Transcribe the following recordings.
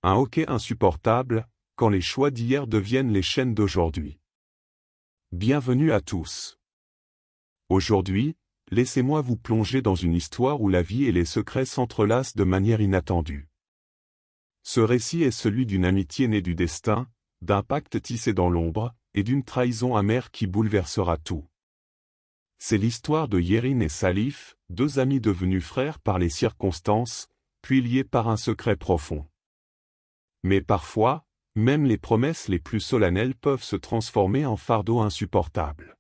Un hoquet insupportable, quand les choix d'hier deviennent les chaînes d'aujourd'hui. Bienvenue à tous. Aujourd'hui, laissez-moi vous plonger dans une histoire où la vie et les secrets s'entrelacent de manière inattendue. Ce récit est celui d'une amitié née du destin, d'un pacte tissé dans l'ombre, et d'une trahison amère qui bouleversera tout. C'est l'histoire de Yerin et Salif, deux amis devenus frères par les circonstances, puis liés par un secret profond. Mais parfois, même les promesses les plus solennelles peuvent se transformer en fardeau insupportable.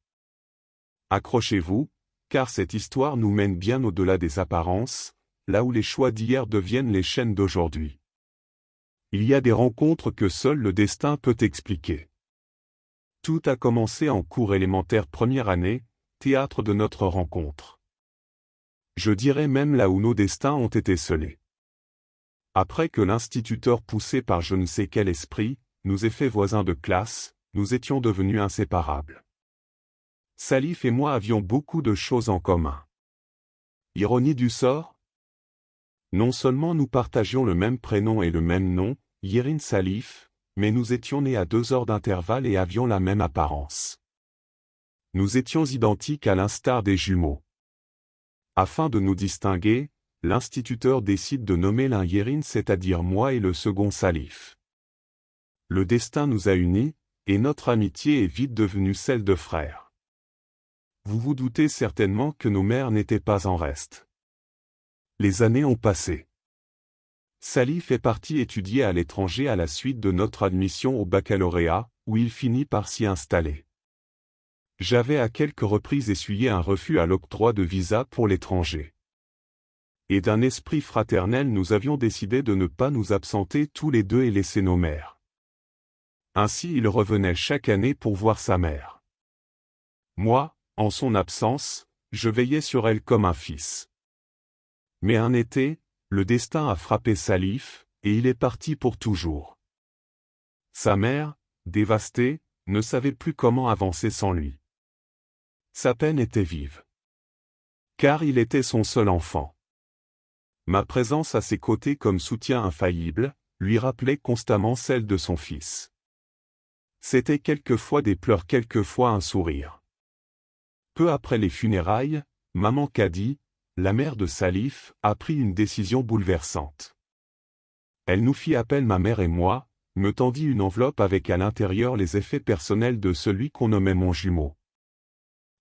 Accrochez-vous, car cette histoire nous mène bien au-delà des apparences, là où les choix d'hier deviennent les chaînes d'aujourd'hui. Il y a des rencontres que seul le destin peut expliquer. Tout a commencé en cours élémentaire première année, théâtre de notre rencontre. Je dirais même là où nos destins ont été scellés. Après que l'instituteur poussé par je ne sais quel esprit, nous ait fait voisins de classe, nous étions devenus inséparables. Salif et moi avions beaucoup de choses en commun. Ironie du sort? Non seulement nous partagions le même prénom et le même nom, Yerin Salif, mais nous étions nés à 2 heures d'intervalle et avions la même apparence. Nous étions identiques à l'instar des jumeaux. Afin de nous distinguer, l'instituteur décide de nommer l'un Yerin, c'est-à-dire moi, et le second Salif. Le destin nous a unis, et notre amitié est vite devenue celle de frères. Vous vous doutez certainement que nos mères n'étaient pas en reste. Les années ont passé. Salif est parti étudier à l'étranger à la suite de notre admission au baccalauréat, où il finit par s'y installer. J'avais à quelques reprises essuyé un refus à l'octroi de visa pour l'étranger. Et d'un esprit fraternel nous avions décidé de ne pas nous absenter tous les deux et laisser nos mères. Ainsi il revenait chaque année pour voir sa mère. Moi, en son absence, je veillais sur elle comme un fils. Mais un été, le destin a frappé Salif, et il est parti pour toujours. Sa mère, dévastée, ne savait plus comment avancer sans lui. Sa peine était vive. Car il était son seul enfant. Ma présence à ses côtés comme soutien infaillible, lui rappelait constamment celle de son fils. C'était quelquefois des pleurs, quelquefois un sourire. Peu après les funérailles, maman Kadi, la mère de Salif, a pris une décision bouleversante. Elle nous fit appel, ma mère et moi, me tendit une enveloppe avec à l'intérieur les effets personnels de celui qu'on nommait mon jumeau.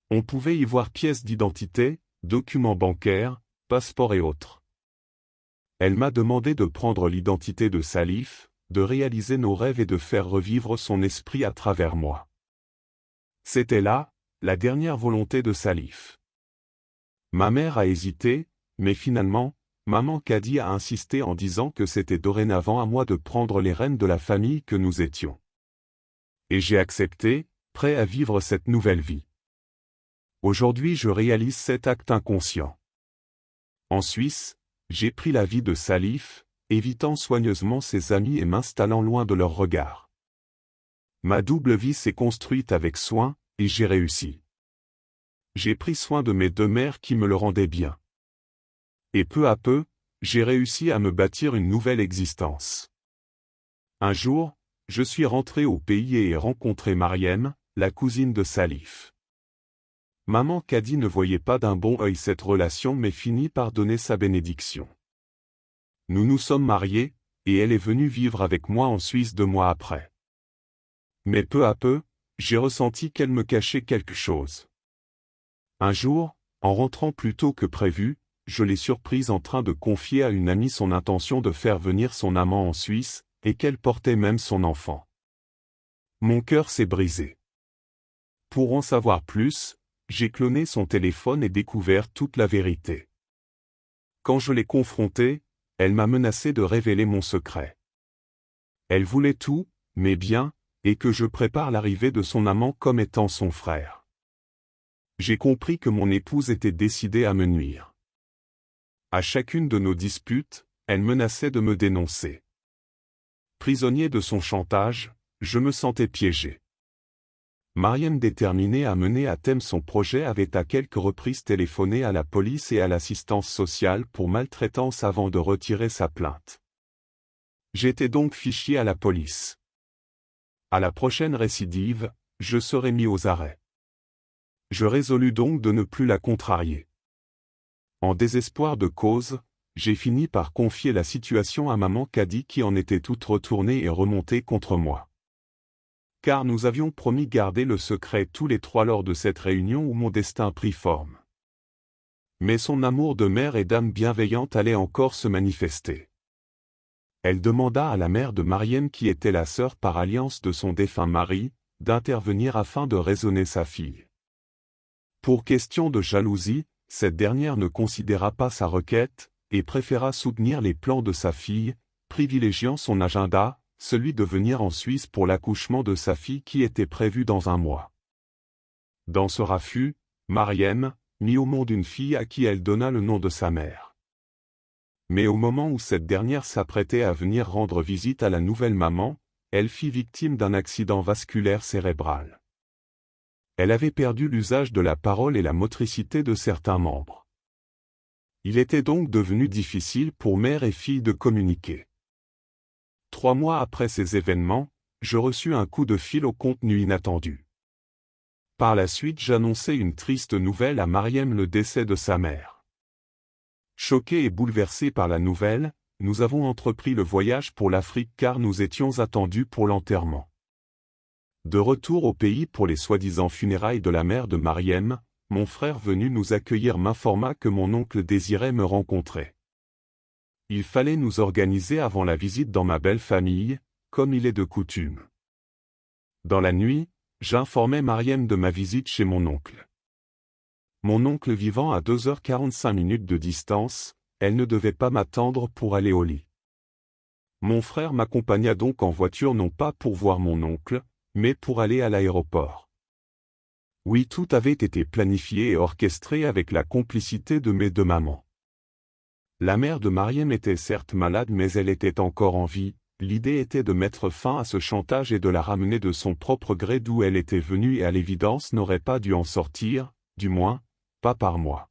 On pouvait y voir pièces d'identité, documents bancaires, passeports et autres. Elle m'a demandé de prendre l'identité de Salif, de réaliser nos rêves et de faire revivre son esprit à travers moi. C'était là, la dernière volonté de Salif. Ma mère a hésité, mais finalement, maman Kadi a insisté en disant que c'était dorénavant à moi de prendre les rênes de la famille que nous étions. Et j'ai accepté, prêt à vivre cette nouvelle vie. Aujourd'hui je réalise cet acte inconscient. En Suisse, j'ai pris la vie de Salif, évitant soigneusement ses amis et m'installant loin de leurs regards. Ma double vie s'est construite avec soin, et j'ai réussi. J'ai pris soin de mes 2 mères qui me le rendaient bien. Et peu à peu, j'ai réussi à me bâtir une nouvelle existence. Un jour, je suis rentré au pays et ai rencontré Mariem, la cousine de Salif. Maman Kadi ne voyait pas d'un bon œil cette relation mais finit par donner sa bénédiction. Nous nous sommes mariés, et elle est venue vivre avec moi en Suisse 2 mois après. Mais peu à peu, j'ai ressenti qu'elle me cachait quelque chose. Un jour, en rentrant plus tôt que prévu, je l'ai surprise en train de confier à une amie son intention de faire venir son amant en Suisse, et qu'elle portait même son enfant. Mon cœur s'est brisé. Pour en savoir plus, j'ai cloné son téléphone et découvert toute la vérité. Quand je l'ai confrontée, elle m'a menacé de révéler mon secret. Elle voulait tout, mais bien, et que je prépare l'arrivée de son amant comme étant son frère. J'ai compris que mon épouse était décidée à me nuire. À chacune de nos disputes, elle menaçait de me dénoncer. Prisonnier de son chantage, je me sentais piégé. Mariem, déterminée à mener à terme son projet, avait à quelques reprises téléphoné à la police et à l'assistance sociale pour maltraitance avant de retirer sa plainte. J'étais donc fiché à la police. À la prochaine récidive, je serai mis aux arrêts. Je résolus donc de ne plus la contrarier. En désespoir de cause, j'ai fini par confier la situation à maman Caddy qui en était toute retournée et remontée contre moi. Car nous avions promis garder le secret tous les trois lors de cette réunion où mon destin prit forme. Mais son amour de mère et d'âme bienveillante allait encore se manifester. Elle demanda à la mère de Mariem qui était la sœur par alliance de son défunt mari, d'intervenir afin de raisonner sa fille. Pour question de jalousie, cette dernière ne considéra pas sa requête, et préféra soutenir les plans de sa fille, privilégiant son agenda, celui de venir en Suisse pour l'accouchement de sa fille qui était prévu dans 1 mois. Dans ce refus, Mariem mit au monde une fille à qui elle donna le nom de sa mère. Mais au moment où cette dernière s'apprêtait à venir rendre visite à la nouvelle maman, elle fut victime d'un accident vasculaire cérébral. Elle avait perdu l'usage de la parole et la motricité de certains membres. Il était donc devenu difficile pour mère et fille de communiquer. 3 mois après ces événements, je reçus un coup de fil au contenu inattendu. Par la suite j'annonçai une triste nouvelle à Mariem, le décès de sa mère. Choqués et bouleversés par la nouvelle, nous avons entrepris le voyage pour l'Afrique car nous étions attendus pour l'enterrement. De retour au pays pour les soi-disant funérailles de la mère de Mariem, mon frère venu nous accueillir m'informa que mon oncle désirait me rencontrer. Il fallait nous organiser avant la visite dans ma belle famille, comme il est de coutume. Dans la nuit, j'informai Mariem de ma visite chez mon oncle. Mon oncle vivant à 2h45 de distance, elle ne devait pas m'attendre pour aller au lit. Mon frère m'accompagna donc en voiture non pas pour voir mon oncle, mais pour aller à l'aéroport. Oui, tout avait été planifié et orchestré avec la complicité de mes 2 mamans. La mère de Mariem était certes malade mais elle était encore en vie, l'idée était de mettre fin à ce chantage et de la ramener de son propre gré d'où elle était venue et à l'évidence n'aurait pas dû en sortir, du moins, pas par moi.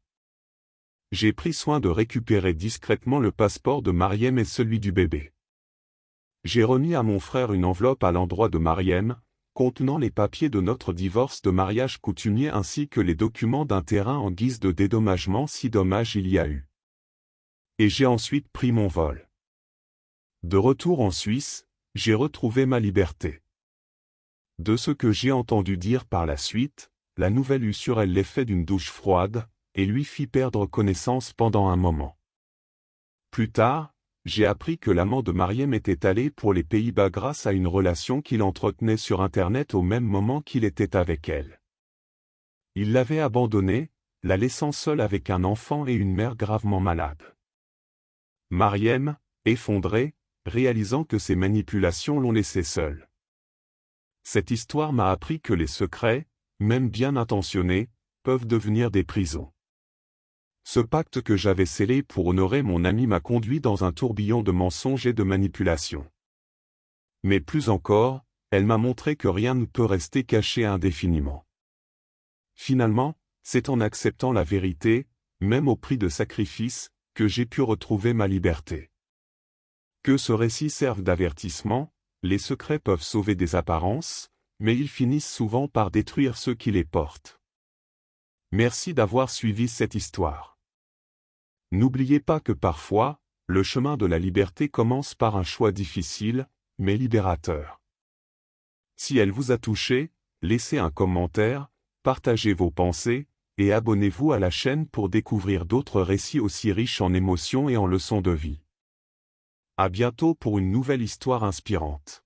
J'ai pris soin de récupérer discrètement le passeport de Mariem et celui du bébé. J'ai remis à mon frère une enveloppe à l'endroit de Mariem, contenant les papiers de notre divorce de mariage coutumier ainsi que les documents d'un terrain en guise de dédommagement si dommage il y a eu. Et j'ai ensuite pris mon vol. De retour en Suisse, j'ai retrouvé ma liberté. De ce que j'ai entendu dire par la suite, la nouvelle eut sur elle l'effet d'une douche froide, et lui fit perdre connaissance pendant un moment. Plus tard, j'ai appris que l'amant de Mariem était allé pour les Pays-Bas grâce à une relation qu'il entretenait sur Internet au même moment qu'il était avec elle. Il l'avait abandonnée, la laissant seule avec un enfant et une mère gravement malade. Mariem, effondrée, réalisant que ses manipulations l'ont laissée seule. Cette histoire m'a appris que les secrets, même bien intentionnés, peuvent devenir des prisons. Ce pacte que j'avais scellé pour honorer mon ami m'a conduit dans un tourbillon de mensonges et de manipulations. Mais plus encore, elle m'a montré que rien ne peut rester caché indéfiniment. Finalement, c'est en acceptant la vérité, même au prix de sacrifices, que j'ai pu retrouver ma liberté. Que ce récit serve d'avertissement, les secrets peuvent sauver des apparences, mais ils finissent souvent par détruire ceux qui les portent. Merci d'avoir suivi cette histoire. N'oubliez pas que parfois, le chemin de la liberté commence par un choix difficile, mais libérateur. Si elle vous a touché, laissez un commentaire, partagez vos pensées, et abonnez-vous à la chaîne pour découvrir d'autres récits aussi riches en émotions et en leçons de vie. À bientôt pour une nouvelle histoire inspirante.